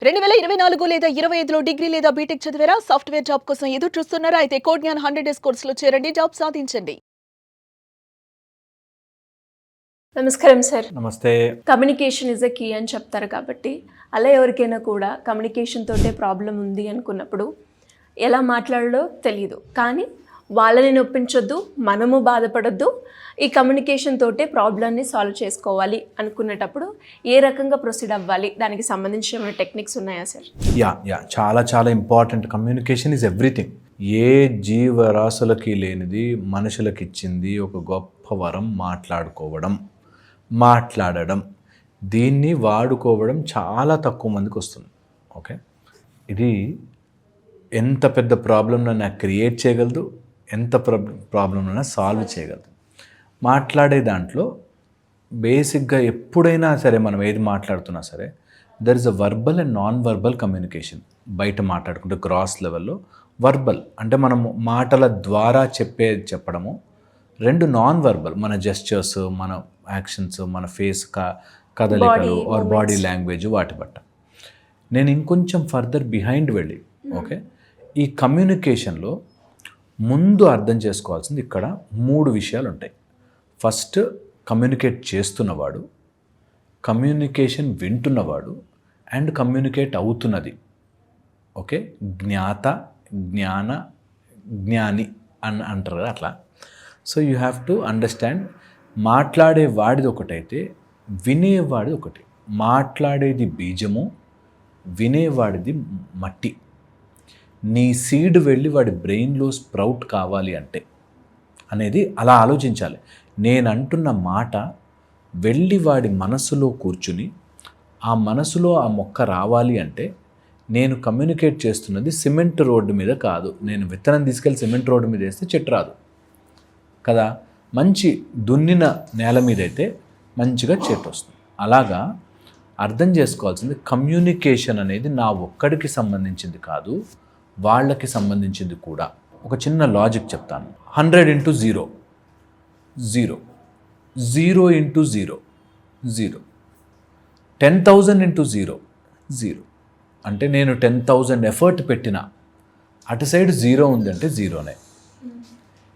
2024 లేదా 25లో డిగ్రీ లేదా బీటెక్ చదివారా? సాఫ్ట్‌వేర్ జాబ్ కోసం ఎదురు చూస్తున్నారా? అయితే కోడ్ జ్ఞాన్ 100 డేస్ కోర్సులో చేరండి, జాబ్ సాధించండి. నమస్కారం సార్. నమస్తే. కమ్యూనికేషన్ ఇస్ ఎ కీ అని చెప్తారు కాబట్టి అలా ఎవరికైనా కూడా కమ్యూనికేషన్ తోటే ప్రాబ్లం ఉంది అనుకున్నప్పుడు ఎలా మాట్లాడాలో తెలియదు, కానీ వాళ్ళని నొప్పించొద్దు, మనము బాధపడొద్దు, ఈ కమ్యూనికేషన్ తోటే ప్రాబ్లమ్ని సాల్వ్ చేసుకోవాలి అనుకునేటప్పుడు ఏ రకంగా ప్రొసీడ్ అవ్వాలి, దానికి సంబంధించిన టెక్నిక్స్ ఉన్నాయా సార్? చాలా చాలా ఇంపార్టెంట్. Communication is everything. ఏ జీవరాశులకి లేనిది మనుషులకి ఇచ్చింది ఒక గొప్ప వరం, మాట్లాడడం. దీన్ని వాడుకోవడం చాలా తక్కువ మందికి వస్తుంది. ఓకే, ఇది ఎంత పెద్ద ప్రాబ్లంనైనా క్రియేట్ చేయగలదు, ఎంత ప్రాబ్లంనైనా సాల్వ్ చేయగలదు. మాట్లాడే దాంట్లో బేసిక్గా ఎప్పుడైనా సరే మనం ఏది మాట్లాడుతున్నా సరే there is a verbal and non verbal communication. బయట మాట్లాడుకుంటే గ్రాస్ లెవెల్లో వర్బల్ అంటే మనము మాటల ద్వారా చెప్పడము, రెండు నాన్ వర్బల్ మన జెస్చర్స్, మన యాక్షన్స్, మన ఫేస్ కదలికలు ఆర్ బాడీ లాంగ్వేజ్, వాటి బట్ట. నేను ఇంకొంచెం ఫర్దర్ బిహైండ్ వెళ్ళి ఓకే, ఈ కమ్యూనికేషన్లో ముందు అర్థం చేసుకోవాల్సింది ఇక్కడ 3 విషయాలు ఉంటాయి. ఫస్ట్ కమ్యూనికేట్ చేస్తున్నవాడు, కమ్యూనికేషన్ వింటున్నవాడు అండ్ కమ్యూనికేట్ అవుతున్నది. ఓకే, జ్ఞాత, జ్ఞాన, జ్ఞాని అని అంటారు కదా అట్లా. So you have to understand, మాట్లాడేవాడిది ఒకటైతే వినేవాడిది ఒకటి. మాట్లాడేది బీజము, వినేవాడిది మట్టి. నీ సీడ్ వెళ్ళి వాడి బ్రెయిన్లో స్ప్రౌట్ కావాలి అంటే అనేది అలా ఆలోచించాలి. నేను అంటున్న మాట వెళ్ళి వాడి మనసులో కూర్చుని ఆ మనసులో ఆ మొక్క రావాలి అంటే నేను కమ్యూనికేట్ చేస్తున్నది సిమెంట్ రోడ్డు మీద కాదు. నేను విత్తనం తీసుకెళ్ళి సిమెంట్ రోడ్డు మీద వేస్తే చెట్టు రాదు కదా, మంచి దున్నిన నేల మీద అయితే మంచిగా చెట్టు వస్తుంది. అలాగా అర్థం చేసుకోవాల్సింది, కమ్యూనికేషన్ అనేది నా ఒక్కడికి సంబంధించింది కాదు, వాళ్ళకి సంబంధించింది కూడా. ఒక చిన్న లాజిక్ చెప్తాను. 100 into 0, 0. 0 into 0, 0. 10,000 into 0, 0. అంటే నేను 10,000 ఎఫర్ట్ పెట్టినా అటు సైడ్ 0 ఉంది అంటే 0నే.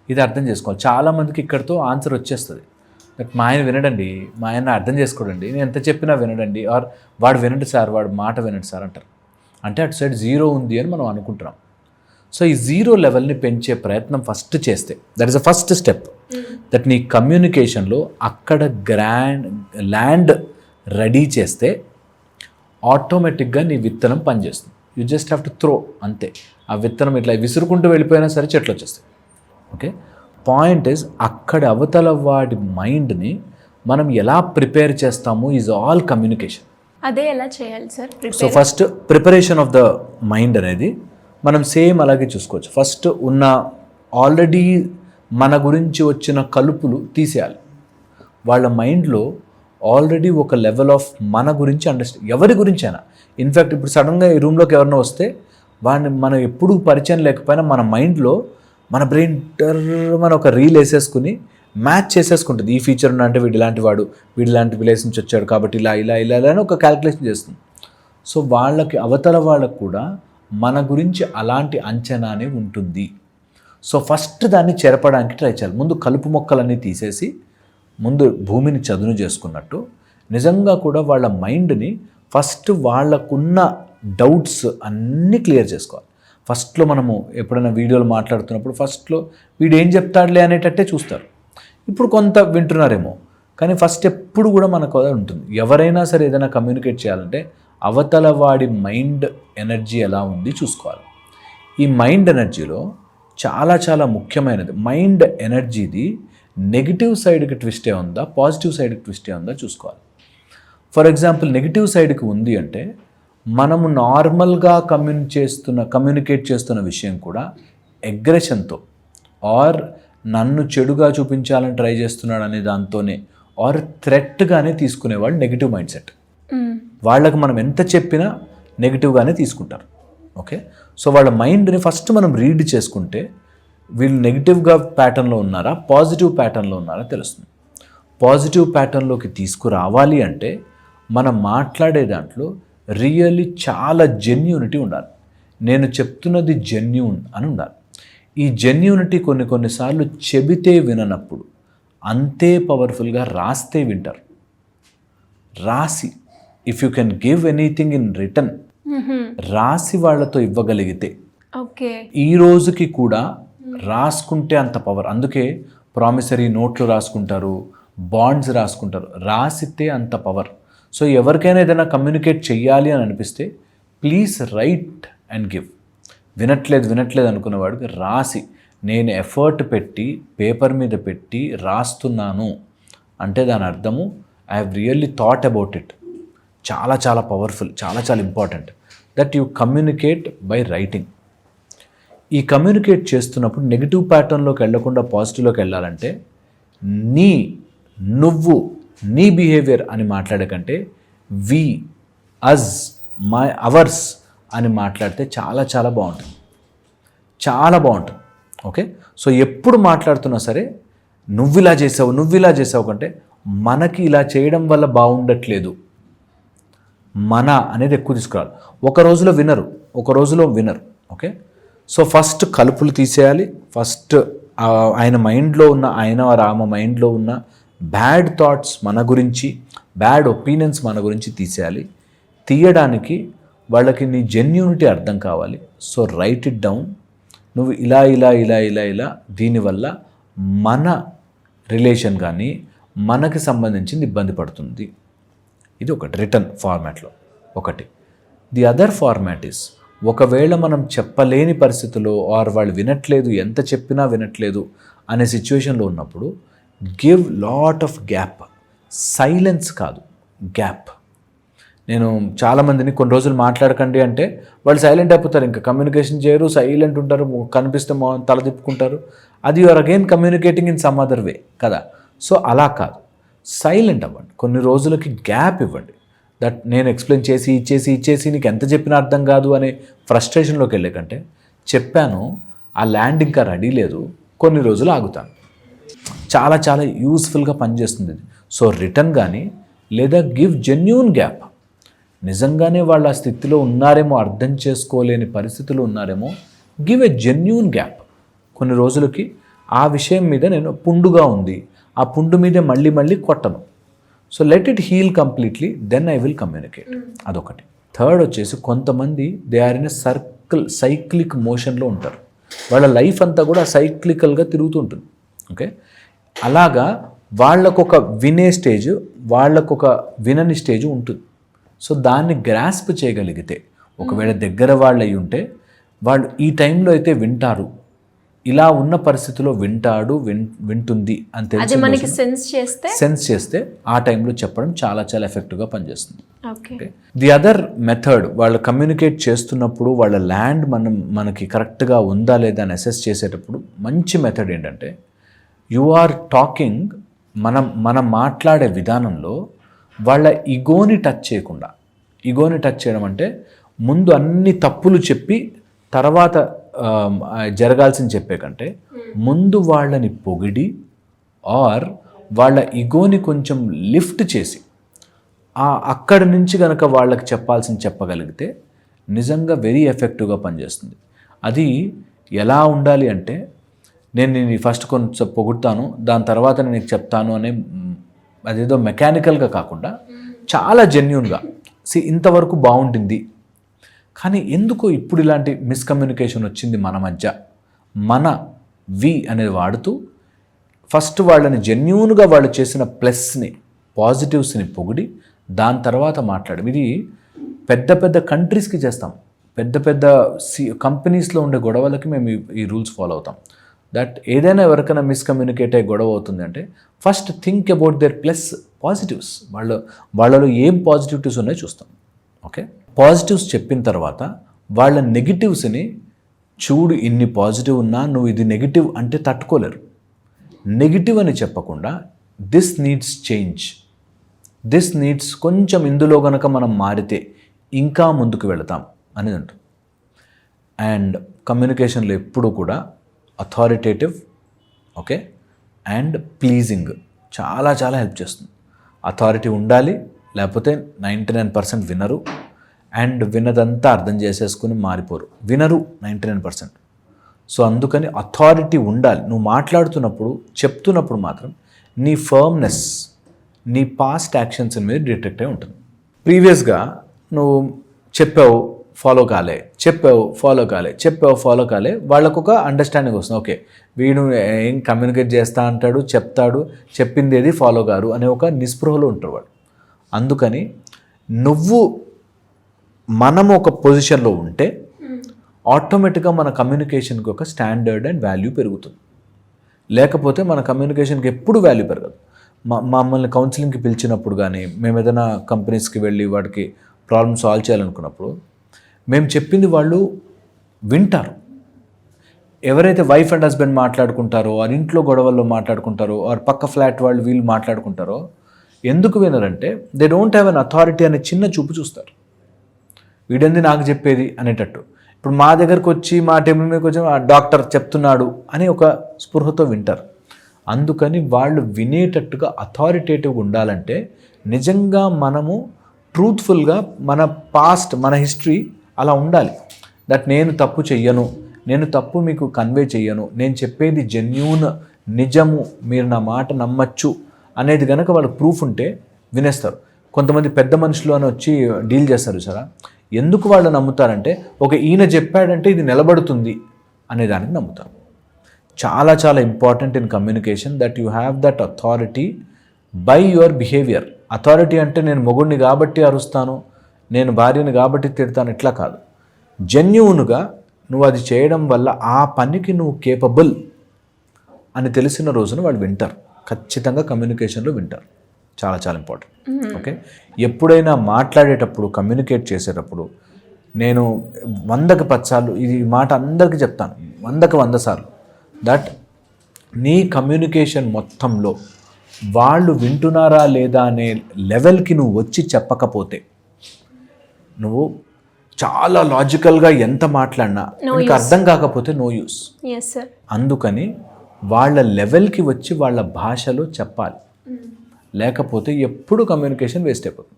ఇది అర్థం చేసుకోవాలి. చాలామందికి ఇక్కడితో ఆన్సర్ వచ్చేస్తుంది. బట్ మా ఆయన వినడండి, మా ఆయన అర్థం చేసుకోడండి, నేను ఎంత చెప్పినా వినడండి, ఆర్ వాడు వినడు సార్, వాడు మాట వినడు సార్ అంటారు. అంటే అటు సైడ్ 0 ఉంది అని మనం అనుకుంటున్నాం. సో ఈ 0 లెవెల్ని పెంచే ప్రయత్నం ఫస్ట్ చేస్తే, that is a first step. That నీ కమ్యూనికేషన్లో అక్కడ ల్యాండ్ రెడీ చేస్తే ఆటోమేటిక్గా నీ విత్తనం పనిచేస్తుంది. You just have to throw, అంతే. ఆ విత్తనం ఇట్లా విసురుకుంటూ వెళ్ళిపోయినా సరే చెట్లు వచ్చేస్తాయి. ఓకే, పాయింట్ ఈజ్ అక్కడ అవతల వాడి మైండ్ని మనం ఎలా ప్రిపేర్ చేస్తామో ఈజ్ ఆల్ కమ్యూనికేషన్. అదే ఎలా చేయాలి sir? So first preparation of the mind అనేది మనం సేమ్ అలాగే చూసుకోవచ్చు. ఫస్ట్ ఉన్న ఆల్రెడీ మన గురించి వచ్చిన కలుపులు తీసేయాలి. వాళ్ళ మైండ్లో ఆల్రెడీ ఒక లెవెల్ ఆఫ్ మన గురించి అండర్స్టాండ్, ఎవరి గురించి అయినా. ఇన్ఫ్యాక్ట్ ఇప్పుడు సడన్గా ఈ రూమ్లోకి ఎవరైనా వస్తే వాడిని మనం ఎప్పుడూ పరిచయం లేకపోయినా మన మైండ్లో మన బ్రెయిన్ మన ఒక రీల్ వేసేసుకుని మ్యాచ్ చేసేసుకుంటుంది. ఈ ఫీచర్ ఉన్నా అంటే వీడు ఇలాంటి వాడు, వీడు ఇలాంటి విలేజ్ నుంచి వచ్చాడు కాబట్టి ఇలా ఇలా ఇలా అని ఒక క్యాలిక్యులేషన్ చేస్తుంది. సో వాళ్ళకి అవతల వాళ్ళకు కూడా మన గురించి అలాంటి అంచనానే ఉంటుంది. సో ఫస్ట్ దాన్ని చెరపడానికి ట్రై చేయాలి. ముందు కలుపు మొక్కలన్నీ తీసేసి ముందు భూమిని చదును చేసుకున్నట్టు నిజంగా కూడా వాళ్ళ మైండ్ని ఫస్ట్ వాళ్ళకున్న డౌట్స్ అన్నీ క్లియర్ చేసుకోవాలి. ఫస్ట్లో మనము ఎప్పుడైనా వీడియోలు మాట్లాడుతున్నప్పుడు ఫస్ట్లో వీడు ఏం చెప్తాడులే అనేటట్టే చూస్తారు. ఇప్పుడు కొంత వింటున్నారేమో, కానీ ఫస్ట్ ఎప్పుడు కూడా మనకు ఉంటుంది. ఎవరైనా సరే ఏదైనా కమ్యూనికేట్ చేయాలంటే అవతల వాడి మైండ్ ఎనర్జీ ఎలా ఉంది చూసుకోవాలి. ఈ మైండ్ ఎనర్జీలో చాలా చాలా ముఖ్యమైనది, మైండ్ ఎనర్జీది నెగిటివ్ సైడ్కి ట్విస్టే ఉందా, పాజిటివ్ సైడ్కి ట్విస్టే ఉందా చూసుకోవాలి. ఫర్ ఎగ్జాంపుల్ నెగిటివ్ సైడ్కి ఉంది అంటే మనము నార్మల్గా కమ్యూనికేట్ చేస్తున్న విషయం కూడా అగ్రెషన్తో ఆర్ నన్ను చెడుగా చూపించాలని ట్రై చేస్తున్నాడు అనే దాంతోనే ఆర్ థ్రెట్గానే తీసుకునేవాళ్ళు నెగిటివ్ మైండ్ సెట్. వాళ్ళకి మనం ఎంత చెప్పినా నెగిటివ్గానే తీసుకుంటారు. ఓకే, సో వాళ్ళ మైండ్ని ఫస్ట్ మనం రీడ్ చేసుకుంటే వీళ్ళు నెగిటివ్గా ప్యాటర్న్లో ఉన్నారా, పాజిటివ్ ప్యాటర్న్లో ఉన్నారా తెలుస్తుంది. పాజిటివ్ ప్యాటర్న్లోకి తీసుకురావాలి అంటే మనం మాట్లాడే దాంట్లో రియల్లీ చాలా జెన్యూనిటీ ఉండాలి. నేను చెప్తున్నది జెన్యూన్ అని ఉండాలి. ఈ జెన్యూనిటీ కొన్నిసార్లు చెబితే విననప్పుడు అంతే పవర్ఫుల్గా రాస్తే వింటారు. రాసి if you can give anything in return, రాసి వాళ్ళతో ఇవ్వగలిగితే, ఓకే, ఈ రోజుకి కూడా రాసుకుంటే అంత పవర్. అందుకే ప్రామిసరీ నోట్లు రాసుకుంటారు, బాండ్స్ రాసుకుంటారు. రాసితే అంత పవర్. సో ఎవరికైనా ఏదైనా కమ్యూనికేట్ చెయ్యాలి అని అనిపిస్తే ప్లీజ్ రైట్ అండ్ గివ్. వినట్లేదు అనుకున్నవాడికి రాసి, నేను ఎఫర్ట్ పెట్టి పేపర్ మీద పెట్టి రాస్తున్నాను అంటే దాని అర్థము I have really thought about it. చాలా చాలా పవర్ఫుల్, చాలా చాలా important that you communicate by writing. ఈ కమ్యూనికేట్ చేస్తున్నప్పుడు నెగిటివ్ ప్యాటర్న్లోకి వెళ్ళకుండా పాజిటివ్లోకి వెళ్ళాలంటే నువ్వు నీ బిహేవియర్ అని మాట్లాడే కంటే వి, అజ్, మై, అవర్స్ అని మాట్లాడితే చాలా చాలా బాగుంటుంది. చాలా బాగుంటుంది. ఓకే, సో ఎప్పుడు మాట్లాడుతున్నా సరే నువ్వు ఇలా చేసావు కంటే మనకి ఇలా చేయడం వల్ల బాగుండట్లేదు, మన అనేది ఎక్కువ తీసుకురావాలి. ఒక రోజులో వినరు. ఓకే, సో ఫస్ట్ కలుపులు తీసేయాలి. ఫస్ట్ ఆయన మైండ్లో ఉన్న ఆమె మైండ్లో ఉన్న బ్యాడ్ థాట్స్ మన గురించి, బ్యాడ్ ఒపీనియన్స్ మన గురించి తీసేయాలి. తీయడానికి వాళ్ళకి నీ జెన్యూనిటీ అర్థం కావాలి. So right it down. నువ్వు ఇలా దీనివల్ల మన రిలేషన్ కానీ మనకి సంబంధించింది ఇబ్బంది పడుతుంది. ఇది ఒకటి రిటర్న్ ఫార్మాట్లో ఒకటి. ది అదర్ ఫార్మాట్ ఇస్, ఒకవేళ మనం చెప్పలేని పరిస్థితుల్లో ఆర్ వాళ్ళు వినట్లేదు, ఎంత చెప్పినా వినట్లేదు అనే సిచ్యువేషన్లో ఉన్నప్పుడు give lot of gap. Silence కాదు, గ్యాప్. నేను చాలామందిని కొన్ని రోజులు మాట్లాడకండి అంటే వాళ్ళు సైలెంట్ అయిపోతారు, ఇంకా కమ్యూనికేషన్ చేయరు, సైలెంట్ ఉంటారు, కనిపిస్తే తల తిప్పుకుంటారు. అది you're again communicating in some other way కదా. సో అలా కాదు, సైలెంట్ అవ్వండి, కొన్ని రోజులకి గ్యాప్ ఇవ్వండి. దట్ నేను ఎక్స్ప్లెయిన్ చేసి ఇచ్చేసి నీకు ఎంత చెప్పినా అర్థం కాదు అనే ఫ్రస్ట్రేషన్లోకి వెళ్ళే కంటే చెప్పాను, ఆ ల్యాండ్ ఇంకా రెడీ లేదు, కొన్ని రోజులు ఆగుతాను. చాలా చాలా యూస్ఫుల్గా పనిచేస్తుంది ఇది. సో రిటర్న్ కానీ లేదా గివ్ జెన్యూన్ గ్యాప్. నిజంగానే వాళ్ళు ఆ స్థితిలో ఉన్నారేమో, అర్థం చేసుకోలేని పరిస్థితులు ఉన్నారేమో, గివ్ ఎ జెన్యూన్ గ్యాప్. కొన్ని రోజులకి ఆ విషయం మీద నేను పుండుగా ఉంది, ఆ పుండు మీదే మళ్ళీ కొట్టను. So let it heal completely, then I will communicate. అదొకటి. థర్డ్ వచ్చేసి, కొంతమంది they are in a cyclic మోషన్లో ఉంటారు. వాళ్ళ లైఫ్ అంతా కూడా సైక్లికల్గా తిరుగుతుంటుంది. ఓకే, అలాగా వాళ్ళకొక వినే స్టేజ్, వాళ్ళకొక వినని స్టేజ్ ఉంటుంది. సో దాన్ని గ్రాస్ప్ చేయగలిగితే, ఒకవేళ దగ్గర వాళ్ళు అయి ఉంటే వాళ్ళు ఈ టైంలో అయితే వింటారు, ఇలా ఉన్న పరిస్థితిలో వింటుంది అని తెలిసి సెన్స్ చేస్తే ఆ టైంలో చెప్పడం చాలా చాలా ఎఫెక్టివ్గా పనిచేస్తుంది. ది అదర్ మెథడ్, వాళ్ళు కమ్యూనికేట్ చేస్తున్నప్పుడు వాళ్ళ ల్యాండ్ మనకి కరెక్ట్గా ఉందా లేదా అని అసెస్ చేసేటప్పుడు మంచి మెథడ్ ఏంటంటే, యు ఆర్ టాకింగ్, మనం మాట్లాడే విధానంలో వాళ్ళ ఈగోని టచ్ చేయకుండా. ఈగోని టచ్ చేయడం అంటే ముందు అన్ని తప్పులు చెప్పి తర్వాత జరగాల్సింది చెప్పే కంటే ముందు వాళ్ళని పొగిడి ఆర్ వాళ్ళ ఈగోని కొంచెం లిఫ్ట్ చేసి అక్కడి నుంచి కనుక వాళ్ళకి చెప్పాల్సింది చెప్పగలిగితే నిజంగా వెరీ ఎఫెక్టివ్గా పనిచేస్తుంది. అది ఎలా ఉండాలి అంటే, నేను ఫస్ట్ కొంచెం పొగుడుతాను, దాని తర్వాత నేను నీకు చెప్తాను అనే అదేదో మెకానికల్గా కాకుండా చాలా జెన్యూన్గా, ఇంతవరకు బాగుంటుంది కానీ ఎందుకో ఇప్పుడు ఇలాంటి మిస్కమ్యూనికేషన్ వచ్చింది మన మధ్య, మన వి అనేది వాడుతూ ఫస్ట్ వాళ్ళని జెన్యూన్గా వాళ్ళు చేసిన ప్లస్ని, పాజిటివ్స్ని పొగిడి దాని తర్వాత మాట్లాడడం. ఇది పెద్ద పెద్ద కంట్రీస్కి చేస్తాం, పెద్ద పెద్ద కంపెనీస్లో ఉండే గొడవలకి మేము ఈ రూల్స్ ఫాలో అవుతాం. దట్ ఏదైనా ఎవరికైనా మిస్కమ్యూనికేట్ అయ్యి గొడవ అవుతుంది అంటే first think about their plus positives, వాళ్ళలో ఏం పాజిటివిటీస్ ఉన్నాయో చూస్తాం. ఓకే, పాజిటివ్స్ చెప్పిన తర్వాత వాళ్ళ నెగిటివ్స్ని చూడు, ఇన్ని పాజిటివ్ ఉన్నా నువ్వు ఇది నెగిటివ్ అంటే తట్టుకోలేరు. నెగిటివ్ అని చెప్పకుండా this needs change, this needs కొంచెం ఇందులో కనుక మనం మారితే ఇంకా ముందుకు వెళతాం అనేది ఉంటుంది. అండ్ కమ్యూనికేషన్లో ఎప్పుడూ కూడా అథారిటేటివ్, ఓకే, అండ్ ప్లీజింగ్ చాలా చాలా హెల్ప్ చేస్తుంది. అథారిటీ ఉండాలి, లేకపోతే 99% వినరు. అండ్ విన్నదంతా అర్థం చేసేసుకుని మారిపోరు, వినరు 99%. సో అందుకని అథారిటీ ఉండాలి. నువ్వు మాట్లాడుతున్నప్పుడు చెప్తున్నప్పుడు మాత్రం నీ ఫర్మ్నెస్, నీ పాస్ట్ యాక్షన్స్ మీద డిటెక్ట్ అయి ఉంటుంది. ప్రీవియస్గా నువ్వు చెప్పావు ఫాలో కాలే, చెప్పావు ఫాలో కాలే, వాళ్ళకు ఒక అండర్స్టాండింగ్ వస్తుంది. ఓకే, వీడు ఏం కమ్యూనికేట్ చేస్తా అంటాడు, చెప్తాడు, చెప్పింది ఏది ఫాలో కారు అనే ఒక నిస్పృహలో ఉంటారు వాడు. అందుకని మనము ఒక పొజిషన్లో ఉంటే ఆటోమేటిక్గా మన కమ్యూనికేషన్కి ఒక స్టాండర్డ్ అండ్ వాల్యూ పెరుగుతుంది. లేకపోతే మన కమ్యూనికేషన్కి ఎప్పుడు వాల్యూ పెరగదు. మమ్మల్ని కౌన్సిలింగ్కి పిలిచినప్పుడు కానీ, మేము ఏదైనా కంపెనీస్కి వెళ్ళి వాటికి ప్రాబ్లమ్ సాల్వ్ చేయాలనుకున్నప్పుడు మేము చెప్పింది వాళ్ళు వింటారు. ఎవరైతే వైఫ్ అండ్ హస్బెండ్ మాట్లాడుకుంటారో, ఆర్ ఇంట్లో గొడవల్లో మాట్లాడుకుంటారో, ఆర్ పక్క ఫ్లాట్ వాళ్ళు వీళ్ళు మాట్లాడుకుంటారో, ఎందుకు వినరంటే they don't have an authority అనే చిన్న చూపు చూస్తారు. వీడేంది నాకు చెప్పేది అనేటట్టు. ఇప్పుడు మా దగ్గరకు వచ్చి మా టేబుల్ మీదకి వచ్చి డాక్టర్ చెప్తున్నాడు అని ఒక స్పృహతో వింటారు. అందుకని వాళ్ళు వినేటట్టుగా అథారిటేటివ్గా ఉండాలంటే నిజంగా మనము ట్రూత్ఫుల్గా మన పాస్ట్, మన హిస్టరీ అలా ఉండాలి. దట్ నేను తప్పు చెయ్యను, నేను తప్పు మీకు కన్వే చెయ్యను, నేను చెప్పేది జెన్యూన్, నిజము, మీరు నా మాట నమ్మచ్చు అనేది కనుక వాళ్ళకి ప్రూఫ్ ఉంటే వినేస్తారు. కొంతమంది పెద్ద మనుషులు అని వచ్చి డీల్ చేస్తారు సరే. ఎందుకు వాళ్ళు నమ్ముతారంటే ఈయన చెప్పాడంటే ఇది నిలబడుతుంది అనే దానికి నమ్ముతారు. చాలా చాలా important in communication that you have that authority by your behaviour. Authority అంటే నేను మొగుడిని కాబట్టి అరుస్తాను, నేను భార్యని కాబట్టి తిడతాను, ఇట్లా కాదు. జెన్యూన్గా నువ్వు అది చేయడం వల్ల ఆ పనికి నువ్వు కేపబుల్ అని తెలిసిన రోజున వాళ్ళు వింటారు. ఖచ్చితంగా కమ్యూనికేషన్లో వింటారు. చాలా చాలా ఇంపార్టెంట్. ఓకే, ఎప్పుడైనా మాట్లాడేటప్పుడు, కమ్యూనికేట్ చేసేటప్పుడు నేను 100కి 10 సార్లు ఈ మాట అందరికీ చెప్తాను, 100కి 100 సార్లు దట్ నీ కమ్యూనికేషన్ మొత్తంలో వాళ్ళు వింటున్నారా లేదా అనే లెవెల్కి నువ్వు వచ్చి చెప్పకపోతే, నువ్వు చాలా లాజికల్గా ఎంత మాట్లాడినా నీకు అర్థం కాకపోతే నో యూస్. అందుకని వాళ్ళ లెవెల్కి వచ్చి వాళ్ళ భాషలో చెప్పాలి. లేకపోతే ఎప్పుడు కమ్యూనికేషన్ వేస్ట్ అయిపోతుంది.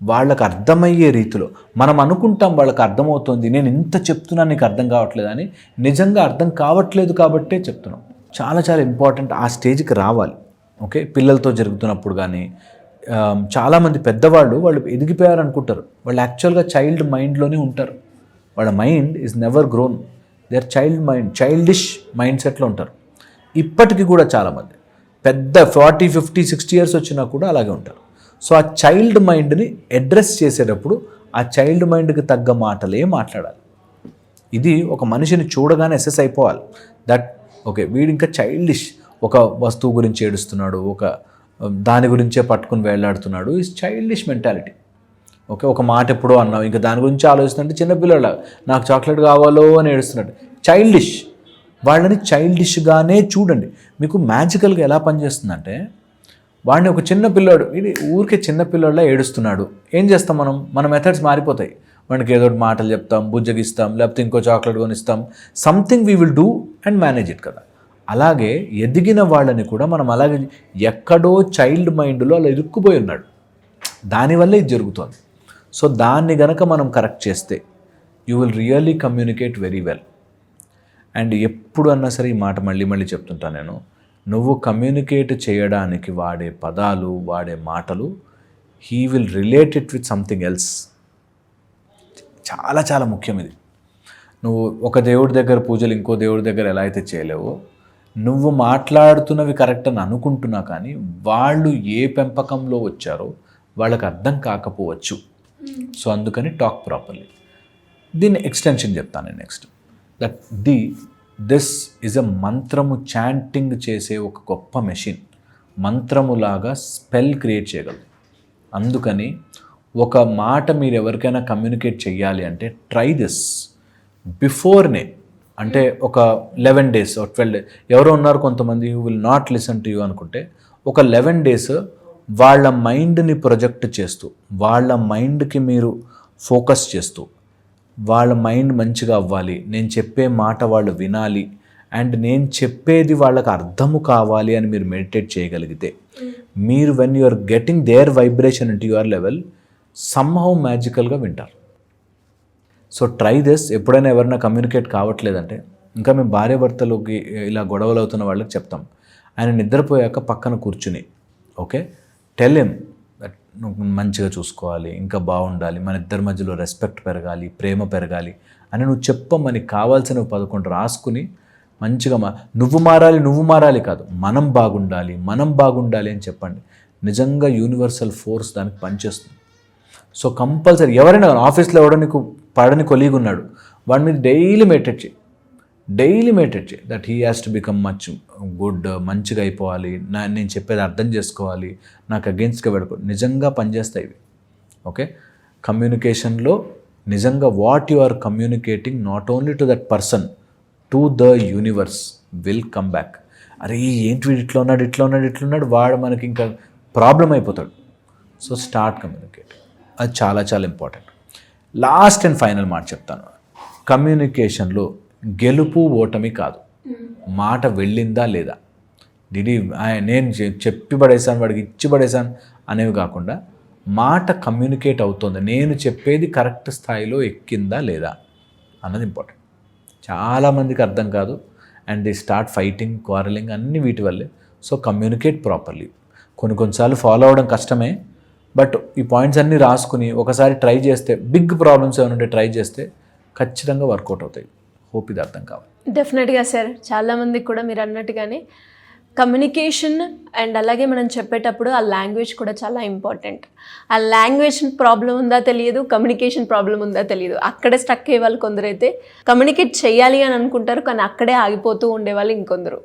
వాళ్ళకి అర్థమయ్యే రీతిలో మనం అనుకుంటాం వాళ్ళకి అర్థమవుతుంది, నేను ఇంత చెప్తున్నా నీకు అర్థం కావట్లేదు అని. నిజంగా అర్థం కావట్లేదు కాబట్టే చెప్తున్నాం. చాలా చాలా ఇంపార్టెంట్ ఆ స్టేజ్కి రావాలి. ఓకే, పిల్లలతో జరుగుతున్నప్పుడు కానీ చాలామంది పెద్దవాళ్ళు వాళ్ళు ఎదిగిపోయారు అనుకుంటారు. వాళ్ళు యాక్చువల్గా చైల్డ్ మైండ్లోనే ఉంటారు. వాళ్ళ mind is never grown. They are childish mind సెట్లో ఉంటారు. ఇప్పటికీ కూడా చాలామంది పెద్ద 40, 50, 60 ఇయర్స్ వచ్చినా కూడా అలాగే ఉంటారు. సో ఆ చైల్డ్ మైండ్ని అడ్రస్ చేసేటప్పుడు ఆ చైల్డ్ మైండ్కి తగ్గ మాటలే మాట్లాడాలి. ఇది ఒక మనిషిని చూడగానే అసెస్ అయిపోవాలి దట్ ఓకే వీడు ఇంకా చైల్డిష్, ఒక వస్తువు గురించి ఏడుస్తున్నాడు, ఒక దాని గురించే పట్టుకుని వేలాడుతున్నాడు, ఈజ్ చైల్డిష్ మెంటాలిటీ. ఓకే, ఒక మాట ఎప్పుడో అన్నావు, ఇంకా దాని గురించి ఆలోచిస్తుంటే చిన్నపిల్లల నాకు చాక్లెట్ కావాలో అని ఏడుస్తున్నాడు, చైల్డిష్. వాళ్ళని చైల్డిష్గానే చూడండి. మీకు మ్యాజికల్గా ఎలా పనిచేస్తుందంటే, వాడిని ఒక చిన్న పిల్లాడు, ఇది ఊరికే చిన్న పిల్లాడులా ఏడుస్తున్నాడు, ఏం చేస్తాం మనం? మన మెథడ్స్ మారిపోతాయి. వాడికి ఏదో మాటలు చెప్తాం, బుజ్జగిస్తాం, లేకపోతే ఇంకో చాక్లెట్ కొనిస్తాం, something we will do and manage it కదా. అలాగే ఎదిగిన వాళ్ళని కూడా మనం అలాగే ఎక్కడో చైల్డ్ మైండ్లో అలా ఇరుక్కుపోయి ఉన్నాడు, దానివల్ల ఇది జరుగుతుంది. సో దాన్ని గనక మనం కరెక్ట్ చేస్తే you will really communicate very well. And ఎప్పుడు అన్నా సరే ఈ మాట మళ్ళీ మళ్ళీ చెప్తుంటాను నేను, నువ్వు కమ్యూనికేట్ చేయడానికి వాడే పదాలు, వాడే మాటలు, he will relate it with something else. చాలా చాలా ముఖ్యం ఇది. నువ్వు ఒక దేవుడి దగ్గర పూజలు ఇంకో దేవుడి దగ్గర ఎలా అయితే చేయలేవో, నువ్వు మాట్లాడుతున్నవి కరెక్ట్ అని అనుకుంటున్నా కానీ వాళ్ళు ఏ పెంపకంలో వచ్చారో వాళ్ళకి అర్థం కాకపోవచ్చు. సో అందుకని టాక్ ప్రాపర్లీ. దీన్ని ఎక్స్టెన్షన్ చెప్తాను నేను next. That this is a మంత్రము చాంటింగ్ చేసే ఒక గొప్ప మెషిన్. మంత్రములాగా స్పెల్ క్రియేట్ చేయగలదు. అందుకని ఒక మాట మీరు ఎవరికైనా కమ్యూనికేట్ చేయాలి అంటే ట్రై దిస్ బిఫోర్నే. అంటే ఒక 11 days or 12 days, ఎవరో ఉన్నారు కొంతమంది you will not listen to you అనుకుంటే, ఒక 11 days వాళ్ళ మైండ్ని ప్రొజెక్ట్ చేస్తూ, వాళ్ళ మైండ్కి మీరు ఫోకస్ చేస్తూ, వాళ్ళ మైండ్ మంచిగా అవ్వాలి, నేను చెప్పే మాట వాళ్ళు వినాలి, అండ్ నేను చెప్పేది వాళ్ళకి అర్థము కావాలి అని మీరు మెడిటేట్ చేయగలిగితే, మీరు when you are getting their vibration into your level, somehow మ్యాజికల్గా వింటారు. So try this. ఎప్పుడైనా ఎవరైనా కమ్యూనికేట్ కావట్లేదంటే, ఇంకా మేము భార్యాభర్తలోకి ఇలా గొడవలు అవుతున్న వాళ్ళకి చెప్తాం, ఆయన నిద్రపోయాక పక్కన కూర్చుని ఓకే టెల్ హిమ్ దట్ నువ్వు మంచిగా చూసుకోవాలి, ఇంకా బాగుండాలి, మన ఇద్దరి మధ్యలో రెస్పెక్ట్ పెరగాలి, ప్రేమ పెరగాలి అని నువ్వు చెప్పమని కావాల్సినవి 11 రాసుకుని మంచిగా నువ్వు మారాలి కాదు, మనం బాగుండాలి అని చెప్పండి. నిజంగా యూనివర్సల్ ఫోర్స్ దానికి పనిచేస్తుంది. సో కంపల్సరీ ఎవరైనా ఆఫీస్లో ఎవడో నీకు పడని కొలీగ్ ఉన్నాడు, వాడి మీద డైలీ మెడిటేట్ చేయి that he has to become much good, మంచిగా అయిపోవాలి, నేను చెప్పేది అర్థం చేసుకోవాలి, నాకు అగెన్స్ట్గా పెడకూడదు. నిజంగా పనిచేస్తాయి ఇవి. ఓకే, కమ్యూనికేషన్లో నిజంగా what you are communicating not only to that person, to the universe will come back. అరే ఏంటి వీడు ఇట్లా ఉన్నాడు, వాడు మనకి ఇంకా ప్రాబ్లం అయిపోతాడు. సో స్టార్ట్ కమ్యూనికేట్, అది చాలా చాలా ఇంపార్టెంట్. లాస్ట్ అండ్ ఫైనల్ మాట చెప్తాను, కమ్యూనికేషన్లో గెలుపు ఓటమి కాదు, మాట వెళ్ళిందా లేదా, నేను చెప్పి పడేశాను వాడికి ఇచ్చి పడేశాను అనేవి కాకుండా మాట కమ్యూనికేట్ అవుతుంది, నేను చెప్పేది కరెక్ట్ స్థాయిలో ఎక్కిందా లేదా అన్నది ఇంపార్టెంట్. చాలామందికి అర్థం కాదు and the start fighting, quarrelling అన్నీ వీటి వల్లే. So communicate properly. కొన్నిసార్లు ఫాలో అవ్వడం కష్టమే, బట్ ఈ పాయింట్స్ అన్నీ రాసుకుని ఒకసారి ట్రై చేస్తే, బిగ్ ప్రాబ్లమ్స్ ఏమైనా ఉంటే ట్రై చేస్తే ఖచ్చితంగా వర్కౌట్ అవుతాయి. హోప్ ఇది అర్థం కావాలి. డెఫినెట్గా సార్, చాలామందికి కూడా మీరు అన్నట్టుగానే కమ్యూనికేషన్ అండ్ అలాగే మనం చెప్పేటప్పుడు ఆ లాంగ్వేజ్ కూడా చాలా ఇంపార్టెంట్. ఆ లాంగ్వేజ్ ప్రాబ్లం ఉందా తెలియదు, కమ్యూనికేషన్ ప్రాబ్లం ఉందా తెలియదు, అక్కడే స్టక్ అయ్యే వాళ్ళు కొందరైతే కమ్యూనికేట్ చేయాలి అని అనుకుంటారు కానీ అక్కడే ఆగిపోతూ ఉండేవాళ్ళు ఇంకొందరు.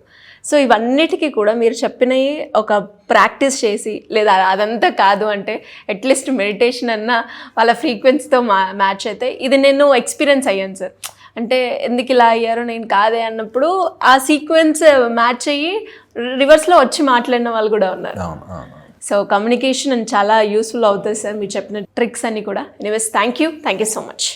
సో ఇవన్నిటికీ కూడా మీరు చెప్పినవి ఒక ప్రాక్టీస్ చేసి, లేదా అదంతా కాదు అంటే అట్లీస్ట్ మెడిటేషన్ అన్నా వాళ్ళ ఫ్రీక్వెన్సీతో మ్యాచ్ అయితే, ఇది నేను ఎక్స్పీరియన్స్ అయ్యాను సార్. అంటే ఎందుకు ఇలా అయ్యారో నేను కాదే అన్నప్పుడు ఆ సీక్వెన్స్ మ్యాచ్ అయ్యి రివర్స్లో వచ్చి మాట్లాడిన వాళ్ళు కూడా ఉన్నారు. సో కమ్యూనికేషన్ చాలా యూస్ఫుల్ అవుతుంది సార్ మీరు చెప్పిన ట్రిక్స్ అన్ని కూడా. Anyways thank you so much.